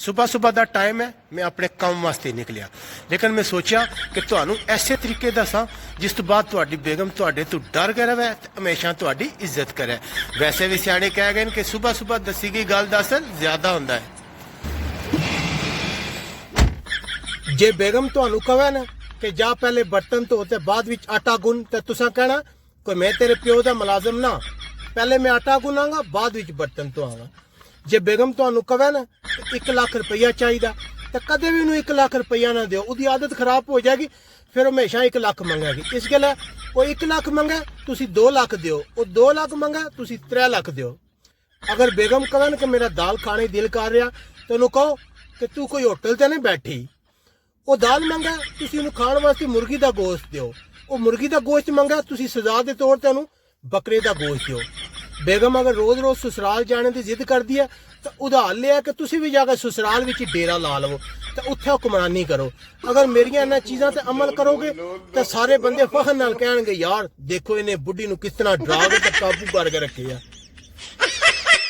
सुबह सुबह का टाइम है, मैं अपने काम वास्ते निकलिया, लेकिन मैं सोचा कि तुहानू ऐसे तरीके दसा जिस तो बाद तुहाडी बेगम तुहाडे तो डर के रहे ते हमेशा तुहाडी इज्जत करे। वैसे भी सियाणे कह गए कि सुबह सुबह दसी गई गल दा असर ज्यादा हुंदा है। जे बेगम तुहानू कहे ना कि जा पहले बर्तन धो ते बाद विच आटा गुन, ते तुसां कहना कोई मैं तेरे प्यो दा मुलाजम ना, पहले मैं आटा गुनांगा बाद विच बर्तन धोआंगा। जे बेगम तुहानू कहे ना 1 लाख रुपया चाहिए तो कदे भी उन्हें 1 लाख रुपया ना दिओ, उसकी आदत खराब हो जाएगी, फिर हमेशा 1 लाख मंगेगी। इस गल्ला वो 1 लाख मंगे तुसी 2 लाख दिओ, वो 2 लाख मंगे तुसी 3 लाख दिओ। अगर बेगम कहन कि मेरा दाल खाने दिल कर रहा तो उन्होंने कहो कि तू कोई होटल ते नहीं बैठी, वो दाल मंगे तुसी उन्हें खाने वास्ते मुर्गी का गोश्त दिओ, वो मुर्गी का गोश्त मंगे तुसी सजा के तौर पर उन्होंने बकरे का गोश्त दिओ। बेगम अगर रोज रोज ससुराल जाने की जिद करती है तो उधार लिया कि तुसी भी जाकर ससुराल विच डेरा ला लवो तो उत्थे हुक्मरानी करो। अगर मेरिया इन्हां चीज़ां ते अमल करोगे तो सारे बंदे फखर नाल कहणगे यार देखो इन्हें बुढ़ी नूं किस तरह डरा के काबू करके रखे आ।